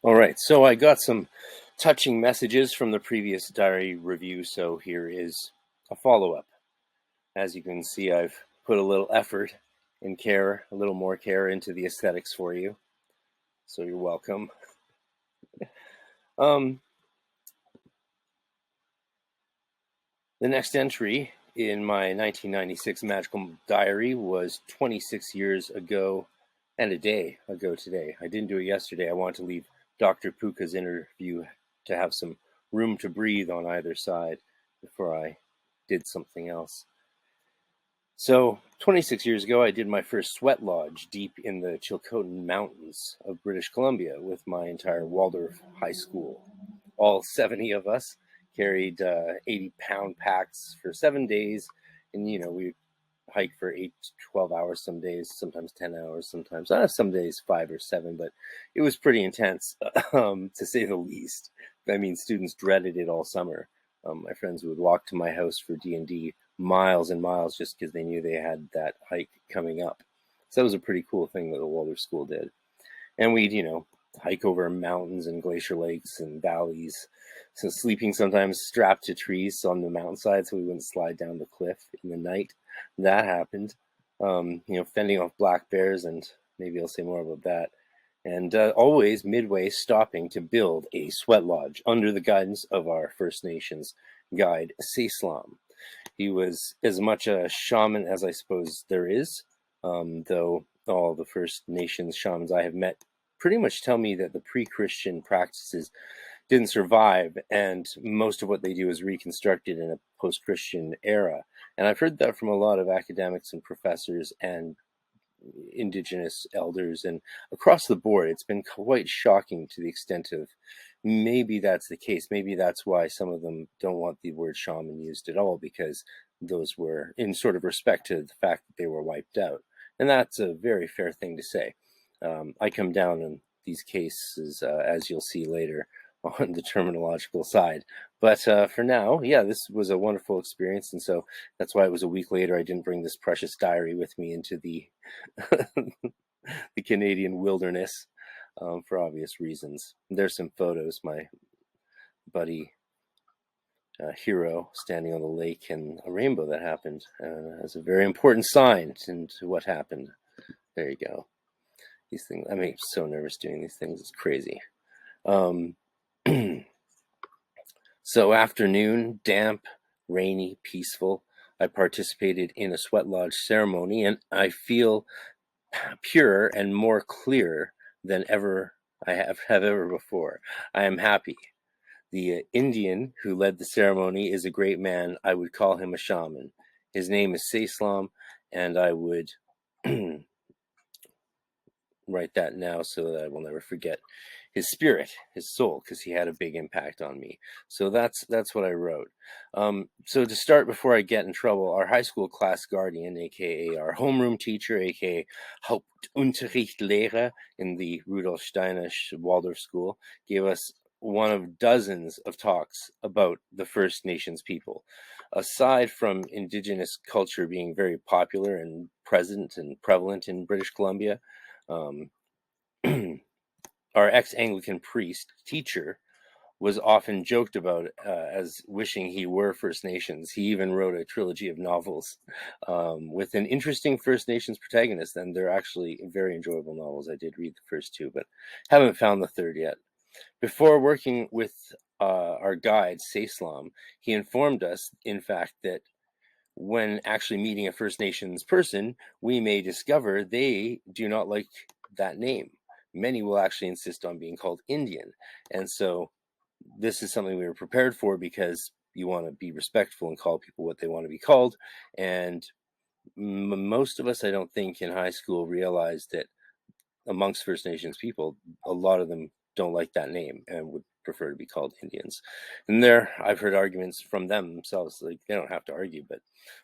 All right, so I got some touching messages from the previous diary review, so here is a follow-up. As you can see, I've put a little effort and care, a little more care into the aesthetics for you, so you're welcome. Um, the next entry in my 1996 magical diary was 26 years ago and a day ago today. I didn't do it yesterday. I wanted to leave Dr. Puka's interview to have some room to breathe on either side before I did something else. So, 26 years ago, I did my first sweat lodge deep in the Chilcotin Mountains of British Columbia with my entire Waldorf High School. All 70 of us carried 80-pound packs for 7 days, and we hike for 8 to 12 hours some days, sometimes 10 hours, sometimes some days 5 or 7, but it was pretty intense, to say the least. I mean, students dreaded it all summer. My friends would walk to my house for D&D miles and miles just because they knew they had that hike coming up. So that was a pretty cool thing that the Waldorf School did. And we'd, hike over mountains and glacier lakes and valleys. So sleeping sometimes strapped to trees on the mountainside so we wouldn't slide down the cliff in the night. That happened. Fending off black bears, and maybe I'll say more about that. And always midway stopping to build a sweat lodge under the guidance of our First Nations guide, Seislam. He was as much a shaman as I suppose there is, though all the First Nations shamans I have met pretty much tell me that the pre-Christian practices didn't survive, and most of what they do is reconstructed in a post-Christian era. And I've heard that from a lot of academics and professors and Indigenous elders, and across the board, it's been quite shocking to the extent of maybe that's the case. Maybe that's why some of them don't want the word shaman used at all, because those were in sort of respect to the fact that they were wiped out. And that's a very fair thing to say. I come down on these cases, as you'll see later, on the terminological side. But for now, yeah, this was a wonderful experience. And so that's why it was a week later I didn't bring this precious diary with me into the the Canadian wilderness, for obvious reasons. There's some photos. My buddy Hero standing on the lake, and a rainbow that happened as a very important sign into what happened. There you go. These things, I mean, I'm so nervous doing these things. It's crazy. Um, so afternoon, damp, rainy, peaceful. I participated in a sweat lodge ceremony, and I feel purer and more clear than ever I have ever before. I am happy. The Indian who led the ceremony is a great man. I would call him a shaman. His name is Seislam, and I would write that now so that I will never forget his spirit, his soul, because he had a big impact on me. So that's what I wrote. So to start, before I get in trouble, our high school class guardian, aka our homeroom teacher, aka Hauptunterrichtlehrer in the Rudolf Steiner Waldorf School, gave us one of dozens of talks about the First Nations people. Aside from Indigenous culture being very popular and present and prevalent in British Columbia, um, our ex-Anglican priest teacher was often joked about as wishing he were First Nations. He even wrote a trilogy of novels with an interesting First Nations protagonist, and they're actually very enjoyable novels. I did read the first two, but haven't found the third yet. Before working with our guide, Seislam, he informed us, in fact, that when actually meeting a First Nations person, we may discover they do not like that name. Many will actually insist on being called Indian. And so this is something we were prepared for, because you want to be respectful and call people what they want to be called. And most of us, I don't think, in high school realized that amongst First Nations people, a lot of them don't like that name and would prefer to be called Indians. And there, I've heard arguments from them themselves. Like, they don't have to argue, but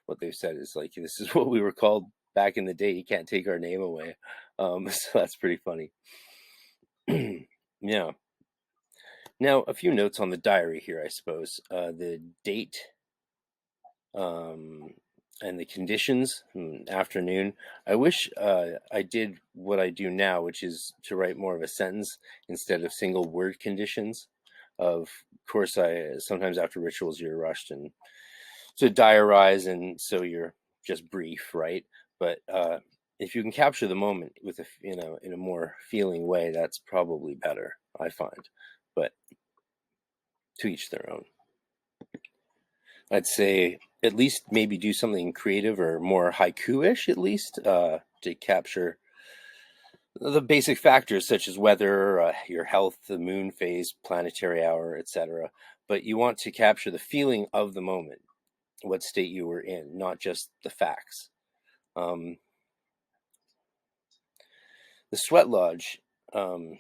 what they've said is like, this is what we were called back in the day. You can't take our name away. So that's pretty funny. Yeah. Now, a few notes on the diary here, I suppose. The date, and the conditions. Afternoon. I wish I did what I do now, which is to write more of a sentence instead of single word conditions. Of course, I sometimes after rituals you're rushed and to diarize, and so you're just brief, right? But if you can capture the moment with a in a more feeling way, that's probably better, I find. But to each their own. I'd say at least maybe do something creative or more haiku-ish, at least to capture the basic factors such as weather, your health, the moon phase, planetary hour, etc. But you want to capture the feeling of the moment, what state you were in, not just the facts. Um, the sweat lodge, I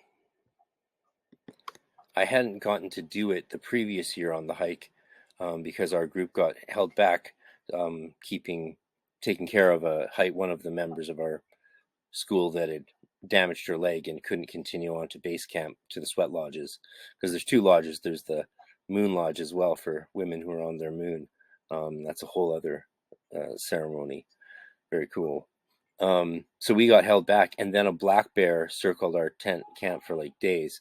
hadn't gotten to do it the previous year on the hike because our group got held back, taking care of one of the members of our school that had damaged her leg and couldn't continue on to base camp to the sweat lodges, because there's two lodges. There's the moon lodge as well for women who are on their moon. That's a whole other ceremony. Very cool. So we got held back, and then a black bear circled our tent camp for like days,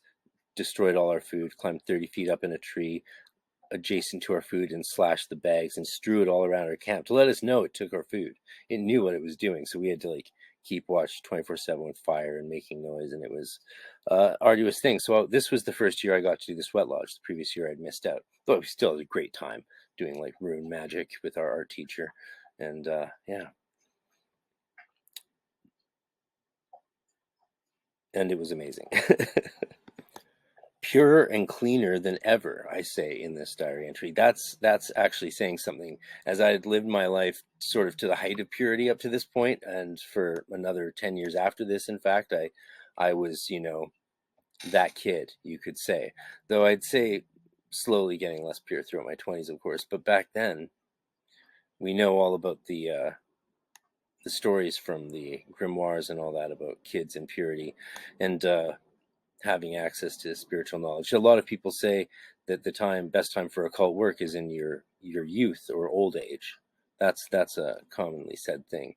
destroyed all our food, climbed 30 feet up in a tree adjacent to our food, and slashed the bags and strew it all around our camp to let us know it took our food. It knew what it was doing, so we had to like keep watch 24/7 with fire and making noise, and it was arduous thing. So this was the first year I got to do the sweat lodge. The previous year I'd missed out, but we still had a great time doing like rune magic with our art teacher, and yeah, and it was amazing. Purer and cleaner than ever, I say in this diary entry. That's actually saying something, as I had lived my life sort of to the height of purity up to this point, and for another 10 years after this, in fact, I was, that kid, you could say. Though I'd say slowly getting less pure throughout my 20s, of course. But back then, we know all about the stories from the grimoires and all that about kids and purity, and having access to spiritual knowledge. A lot of people say that the best time for occult work is in your youth or old age. That's a commonly said thing.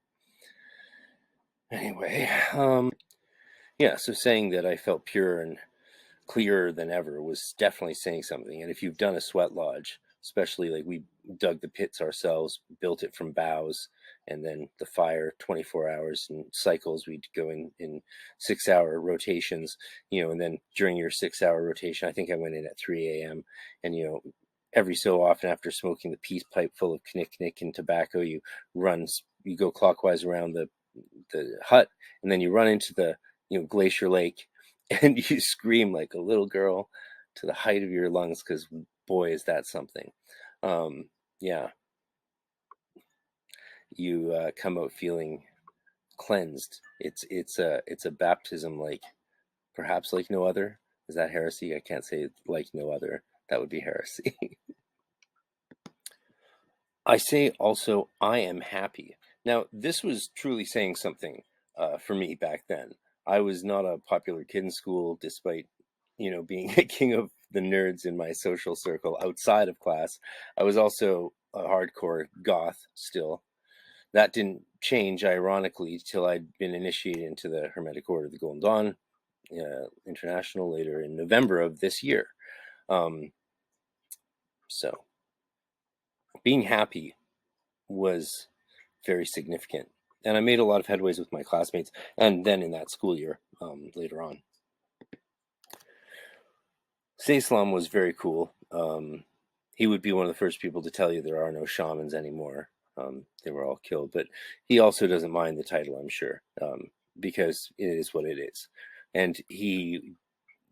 Anyway, yeah. So saying that I felt pure and clearer than ever was definitely saying something. And if you've done a sweat lodge, especially like we dug the pits ourselves, built it from boughs, and then the fire 24 hours in cycles. We'd go in 6 hour rotations, and then during your 6 hour rotation, I think I went in at 3 a.m. and every so often after smoking the peace pipe full of knick and tobacco, you go clockwise around the hut, and then you run into the glacier lake, and you scream like a little girl to the height of your lungs, because boy is that something. Yeah, you come out feeling cleansed. It's a baptism like perhaps like no other. Is that heresy? I can't say like no other. That would be heresy. I say also, I am happy. Now, this was truly saying something for me back then. I was not a popular kid in school, despite, being a king of the nerds in my social circle outside of class. I was also a hardcore goth still. That didn't change, ironically, till I'd been initiated into the Hermetic Order of the Golden Dawn International later in November of this year. So, being happy was very significant. And I made a lot of headways with my classmates, and then in that school year later on. Islam was very cool. He would be one of the first people to tell you there are no shamans anymore. They were all killed, but he also doesn't mind the title, I'm sure, because it is what it is. And he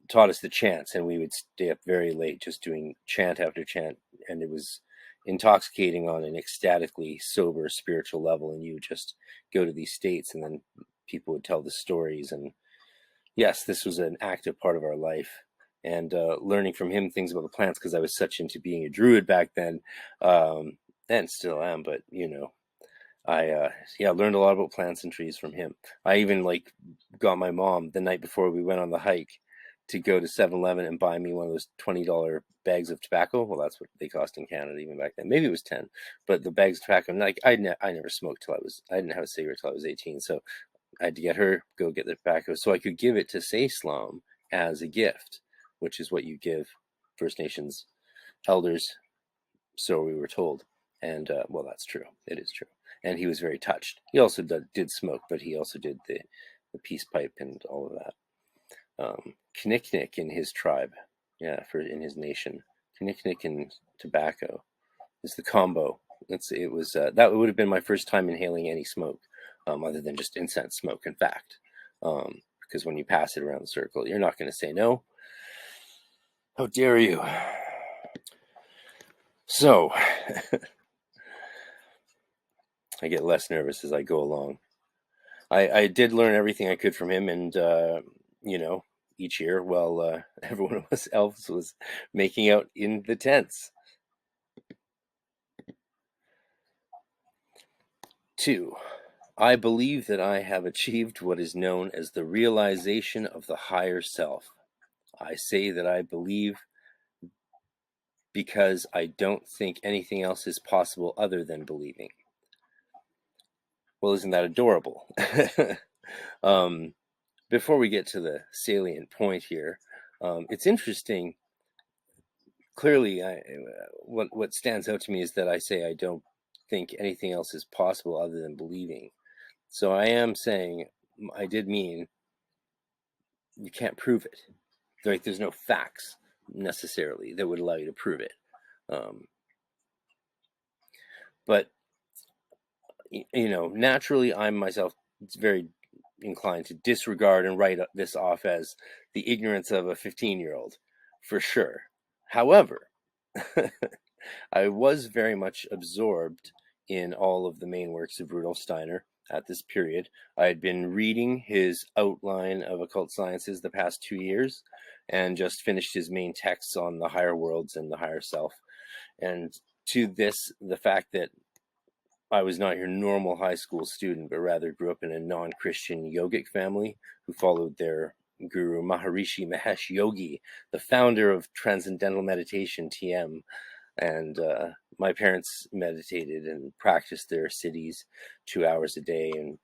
taught us the chants, and we would stay up very late just doing chant after chant, and it was intoxicating on an ecstatically sober spiritual level. And you would just go to these states, and then people would tell the stories. And yes, this was an active part of our life. And learning from him things about the plants, because I was such into being a druid back then, and still am. But I learned a lot about plants and trees from him. I even got my mom the night before we went on the hike to go to 7-Eleven and buy me one of those $20 bags of tobacco. Well, that's what they cost in Canada even back then. Maybe it was 10, but the bags of tobacco. Like I never smoked till I didn't have a cigarette till I was 18. So I had to get her, go get the tobacco so I could give it to Saislam as a gift, which is what you give First Nations elders. So we were told. And well, that's true. It is true. And he was very touched. He also did smoke, but he also did the peace pipe and all of that. Knick-knick in his tribe, in his nation. Knick-knick and tobacco is the combo. It was that would have been my first time inhaling any smoke, other than just incense smoke. In fact, because when you pass it around the circle, you're not going to say no. How dare you? So I get less nervous as I go along. I did learn everything I could from him, and each year while everyone else was making out in the tents. 2. I believe that I have achieved what is known as the realization of the higher self. I say that I believe because I don't think anything else is possible other than believing. Well, isn't that adorable? Before we get to the salient point here, it's interesting. Clearly, what stands out to me is that I say I don't think anything else is possible other than believing. So I am saying, I did mean you can't prove it. Like, there's no facts necessarily that would allow you to prove it. But naturally, I'm myself very inclined to disregard and write this off as the ignorance of a 15-year-old, for sure. However, I was very much absorbed in all of the main works of Rudolf Steiner at this period. I had been reading his outline of occult sciences the past 2 years and just finished his main texts on the higher worlds and the higher self. And to this, the fact that I was not your normal high school student, but rather grew up in a non-Christian yogic family who followed their guru Maharishi Mahesh Yogi, the founder of Transcendental Meditation, TM. And my parents meditated and practiced their siddhis 2 hours a day. And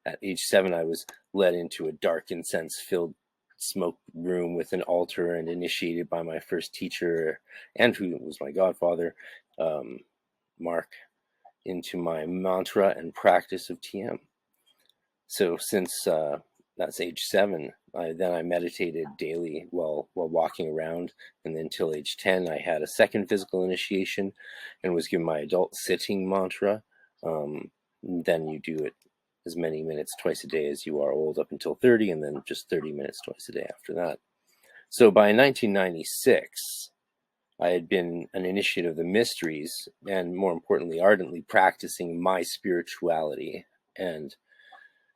at age 7, I was led into a dark, incense-filled smoke room with an altar and initiated by my first teacher, and who was my godfather, Mark, into my mantra and practice of TM. So since that's age 7, I meditated daily while walking around, and then till age 10 I had a second physical initiation and was given my adult sitting mantra. Then you do it as many minutes twice a day as you are old up until 30, and then just 30 minutes twice a day after that. So by 1996 I had been an initiate of the mysteries, and more importantly, ardently practicing my spirituality, and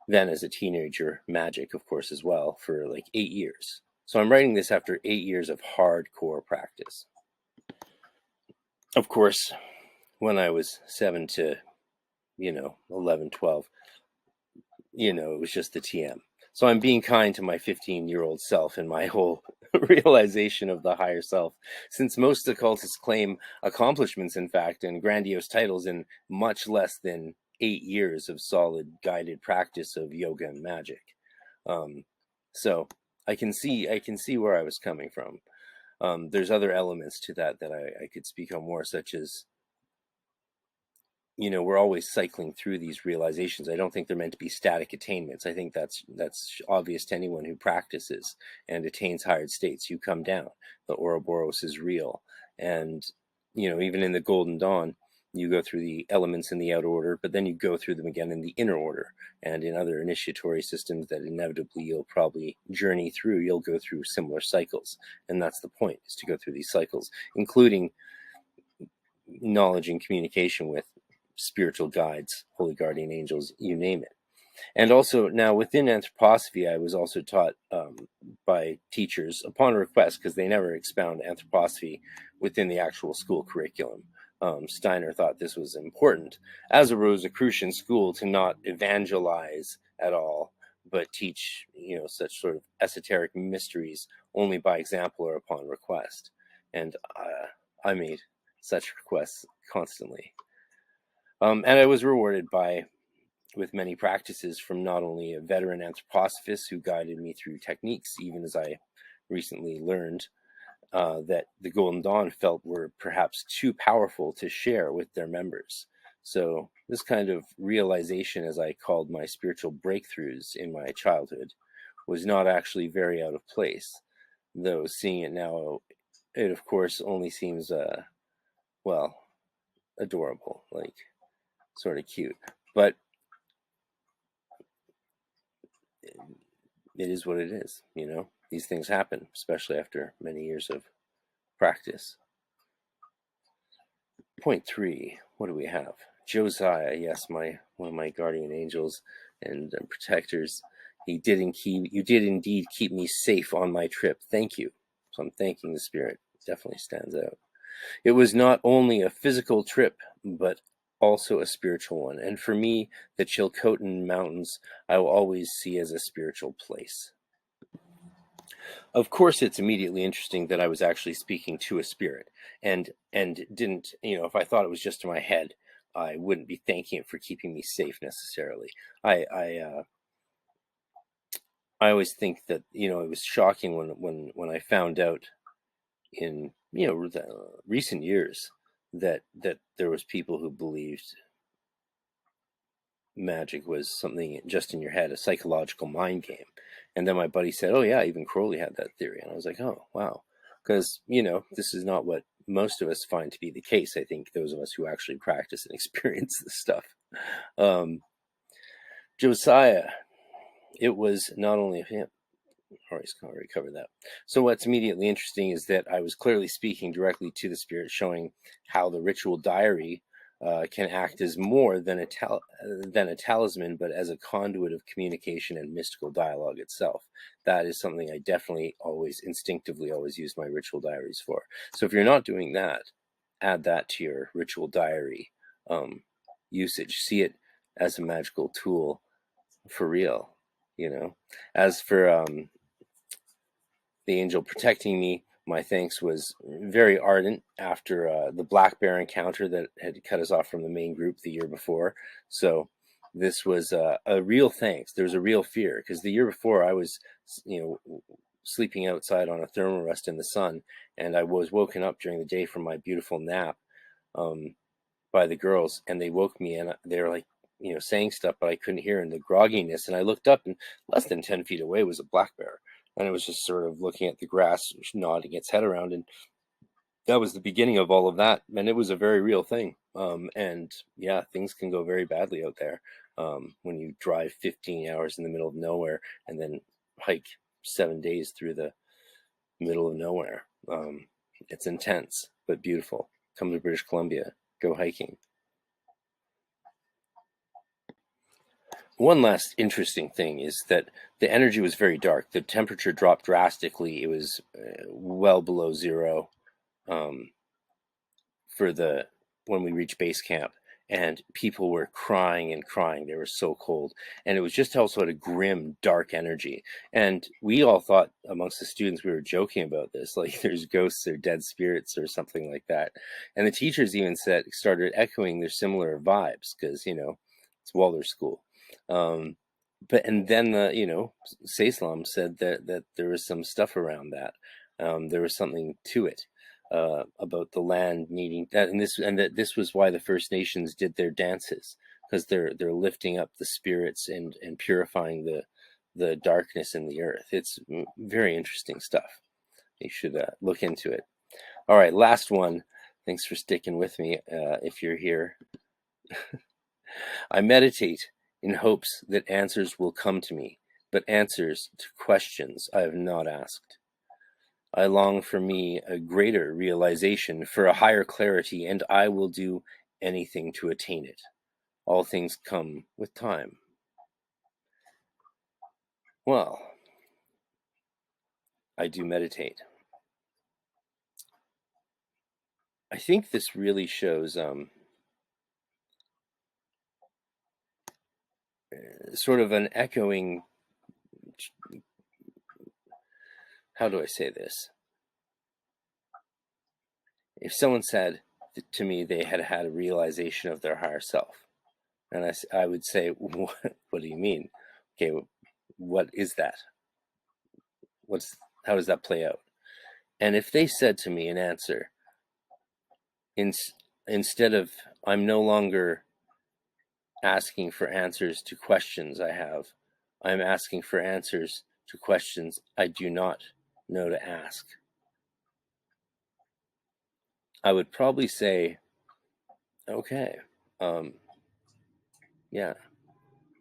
then as a teenager, magic, of course, as well, for like 8 years. So I'm writing this after 8 years of hardcore practice. Of course, when I was 7 to, 11, 12, it was just the TM. So I'm being kind to my 15-year-old self and my whole realization of the higher self, since most occultists claim accomplishments, in fact, and grandiose titles in much less than 8 years of solid guided practice of yoga and magic. So I can see where I was coming from. There's other elements to that I could speak on more, such as, we're always cycling through these realizations. I don't think they're meant to be static attainments. I think that's obvious to anyone who practices and attains higher states. You come down. The Ouroboros is real. And, even in the Golden Dawn, you go through the elements in the outer order, but then you go through them again in the inner order. And in other initiatory systems that inevitably you'll probably journey through, you'll go through similar cycles. And that's the point, is to go through these cycles, including knowledge and communication with spiritual guides, holy guardian angels, you name it. And also, now within anthroposophy, I was also taught by teachers upon request, because they never expound anthroposophy within the actual school curriculum. Steiner thought this was important, as a Rosicrucian school, to not evangelize at all, but teach, such sort of esoteric mysteries only by example or upon request. And I made such requests constantly. And I was rewarded with many practices from not only a veteran anthroposophist who guided me through techniques, even as I recently learned that the Golden Dawn felt were perhaps too powerful to share with their members. So this kind of realization, as I called my spiritual breakthroughs in my childhood, was not actually very out of place, though seeing it now, it of course only seems, well, adorable, like sort of cute. But it is what it is, These things happen, especially after many years of practice. Point 3, what do we have? Josiah, yes, one of my guardian angels and protectors. You did indeed keep me safe on my trip. Thank you. So I'm thanking the Spirit. Definitely stands out. It was not only a physical trip, but also a spiritual one. And for me, the Chilcotin Mountains, I will always see as a spiritual place. Of course, it's immediately interesting that I was actually speaking to a spirit, and didn't, if I thought it was just in my head, I wouldn't be thanking it for keeping me safe necessarily. I always think that it was shocking when I found out in the recent years that there was people who believed magic was something just in your head, a psychological mind game. And then my buddy said, "Oh yeah, even Crowley had that theory," and I was like, "Oh wow," because this is not what most of us find to be the case. I think those of us who actually practice and experience this stuff. Josiah, it was not only him. Already covered that. So what's immediately interesting is that I was clearly speaking directly to the spirit, showing how the ritual diary can act as more than a talisman, but as a conduit of communication and mystical dialogue itself. That is something I definitely instinctively always use my ritual diaries for. So if you're not doing that, add that to your ritual diary usage. See it as a magical tool for real. As for the angel protecting me, my thanks was very ardent after the black bear encounter that had cut us off from the main group the year before. So this was a real thanks. There was a real fear, because the year before I was, sleeping outside on a thermal rest in the sun, and I was woken up during the day from my beautiful nap by the girls, and they woke me, and they were like, saying stuff, but I couldn't hear in the grogginess. And I looked up, and less than 10 feet away was a black bear. And it was just sort of looking at the grass, nodding its head around. And that was the beginning of all of that. And it was a very real thing. And yeah, things can go very badly out there when you drive 15 hours in the middle of nowhere and then hike 7 days through the middle of nowhere. It's intense, but beautiful. Come to British Columbia, go hiking. One last interesting thing is that the energy was very dark. The temperature dropped drastically. It was well below zero when we reached base camp, and people were crying and crying. They were so cold, and it was just also at a grim, dark energy. And we all thought amongst the students, we were joking about this, like there's ghosts or dead spirits or something like that. And the teachers even started echoing their similar vibes, because it's Waldorf school. And then Saislam said that there was some stuff around that. There was something to it about the land needing that, and that this was why the First Nations did their dances, because they're lifting up the spirits and purifying the darkness in the earth. It's very interesting stuff. You should look into it. All right, last one. Thanks for sticking with me. If you're here, I meditate in hopes that answers will come to me, but answers to questions I have not asked. I long for me a greater realization, for a higher clarity, and I will do anything to attain it. All things come with time. Well, I do meditate. I think this really shows sort of an echoing how do I say this? If someone said to me they had had a realization of their higher self, and I would say, what do you mean? Okay, what is that? How does that play out? And if they said to me an answer, instead of, I'm no longer asking for answers to questions I have, I'm asking for answers to questions I do not know to ask, I would probably say, okay, yeah,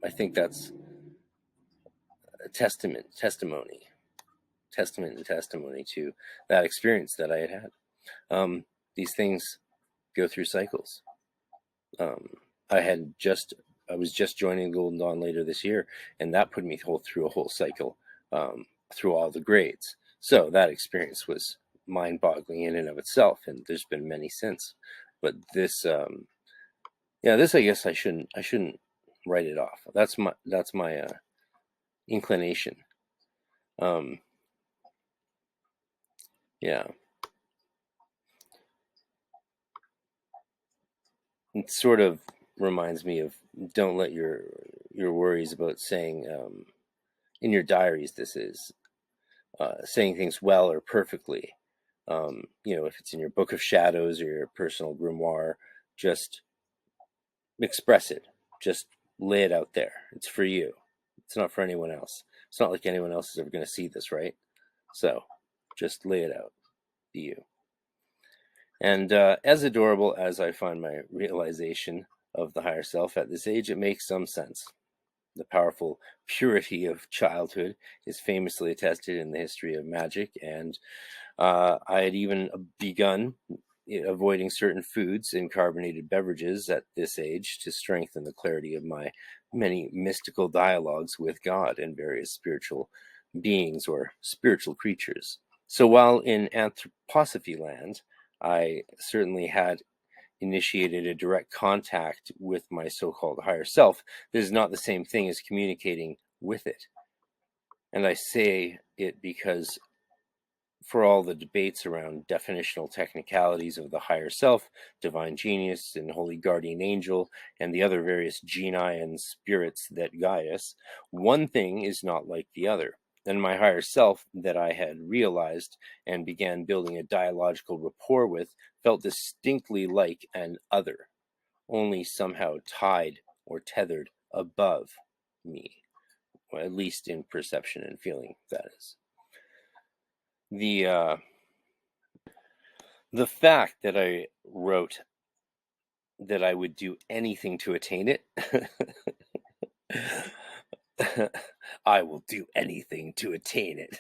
I think that's a testament and testimony to that experience that I had had. These things go through cycles. I was just joining Golden Dawn later this year, and that put me through a whole cycle, through all the grades. So that experience was mind-boggling in and of itself, and there's been many since. But this, this I guess I shouldn't write it off. That's my inclination. Yeah. It sort of reminds me of, don't let your worries about saying in your diaries, this is saying things well or perfectly. If it's in your book of shadows or your personal grimoire, just express it. Just lay it out there. It's for you. It's not for anyone else. It's not like anyone else is ever going to see this, right? So just lay it out. Be you. And as adorable as I find my realization of the higher self at this age, it makes some sense. The powerful purity of childhood is famously attested in the history of magic, and I had even begun avoiding certain foods and carbonated beverages at this age to strengthen the clarity of my many mystical dialogues with God and various spiritual beings or spiritual creatures. So while in anthroposophy land, I certainly had initiated a direct contact with my so-called higher self, this is not the same thing as communicating with it. And I say it because for all the debates around definitional technicalities of the higher self, divine genius, and holy guardian angel, and the other various genii and spirits that guide us, one thing is not like the other. And my higher self that I had realized and began building a dialogical rapport with felt distinctly like an other, only somehow tied or tethered above me, or at least in perception and feeling, that is. The fact that I wrote that I would do anything to attain it, I will do anything to attain it,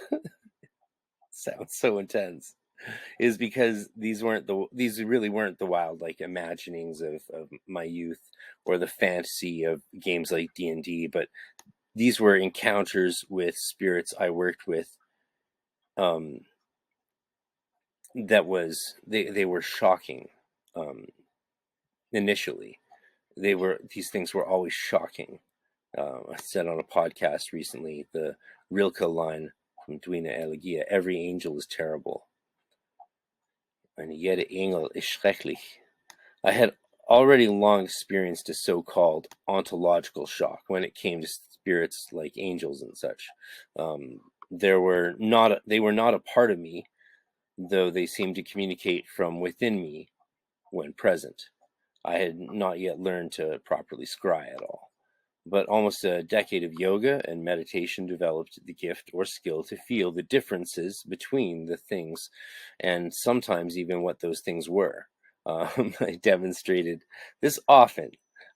sounds so intense, is because these really weren't the wild imaginings of my youth or the fantasy of games like D&D, but these were encounters with spirits I worked with. They were shocking. Initially, these things were always shocking. I said on a podcast recently, the Rilke line from Duina Elegia, every angel is terrible. And jede Engel ist schrecklich. I had already long experienced a so-called ontological shock when it came to spirits like angels and such. They were not a part of me, though they seemed to communicate from within me when present. I had not yet learned to properly scry at all. But almost a decade of yoga and meditation developed the gift or skill to feel the differences between the things, and sometimes even what those things were. I demonstrated this often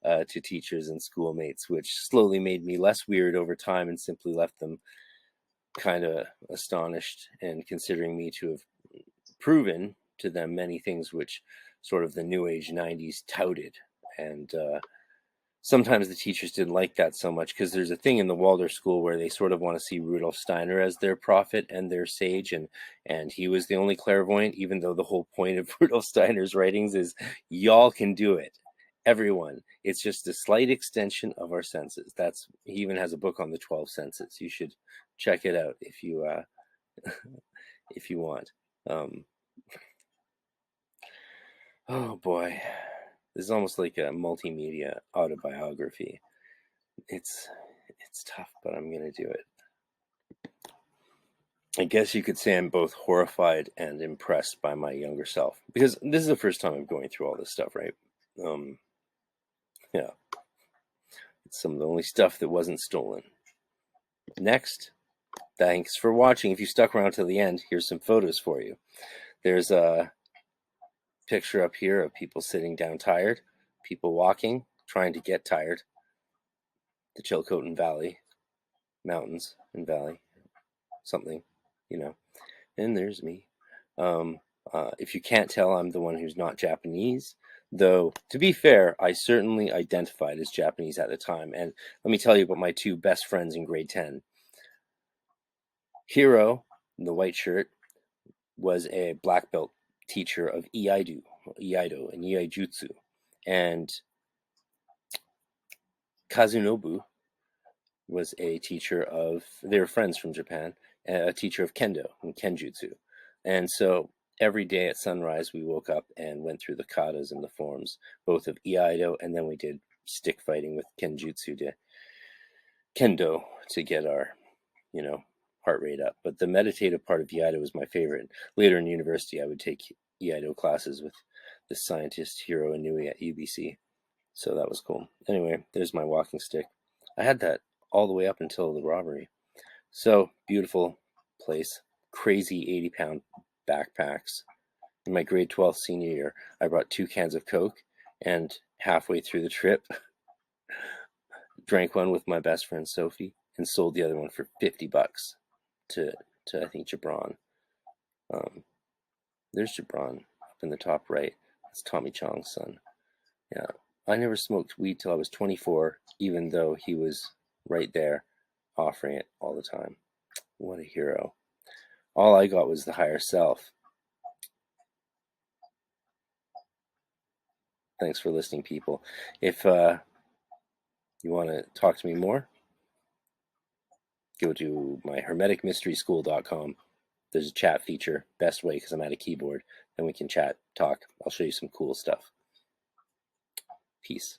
to teachers and schoolmates, which slowly made me less weird over time and simply left them kind of astonished and considering me to have proven to them many things which sort of the New Age 90s touted. And sometimes the teachers didn't like that so much because there's a thing in the Waldorf school where they sort of want to see Rudolf Steiner as their prophet and their sage, and he was the only clairvoyant, even though the whole point of Rudolf Steiner's writings is y'all can do it. Everyone. It's just a slight extension of our senses. He even has a book on the 12 senses. You should check it out if you if you want. Oh boy, this is almost like a multimedia autobiography. It's tough, but I'm gonna do it. I guess you could say I'm both horrified and impressed by my younger self, because this is the first time I'm going through all this stuff, right? Yeah, it's some of the only stuff that wasn't stolen. Next, thanks for watching. If you stuck around till the end, here's some photos for you. There's a picture up here of people sitting down tired, people walking, trying to get tired. The Chilcotin Valley, mountains and valley, something, you know. And there's me. If you can't tell, I'm the one who's not Japanese. Though, to be fair, I certainly identified as Japanese at the time. And let me tell you about my two best friends in grade 10. Hiro, in the white shirt, was a black belt teacher of Iaido and Iaijutsu. And Kazunobu was a teacher of, they were friends from Japan, a teacher of Kendo and Kenjutsu. And so every day at sunrise, we woke up and went through the katas and the forms, both of Iaido, and then we did stick fighting with Kenjutsu to Kendo to get our, heart rate up. But the meditative part of Iaido was my favorite. Later in university, I would take Iaido classes with the scientist Hiro Inui at UBC. So that was cool. Anyway, there's my walking stick. I had that all the way up until the robbery. So, beautiful place. Crazy 80-pound backpacks. In my grade 12 senior year, I brought 2 cans of Coke, and halfway through the trip, drank one with my best friend Sophie, and sold the other one for $50 to I think, Gibran. There's Gibran up in the top right. That's Tommy Chong's son. Yeah, I never smoked weed till I was 24, even though he was right there offering it all the time. What a hero. All I got was the higher self. Thanks for listening, people. If you want to talk to me more, go to my hermeticmysteryschool.com. There's a chat feature, best way because I'm at a keyboard. Then we can chat, talk. I'll show you some cool stuff. Peace.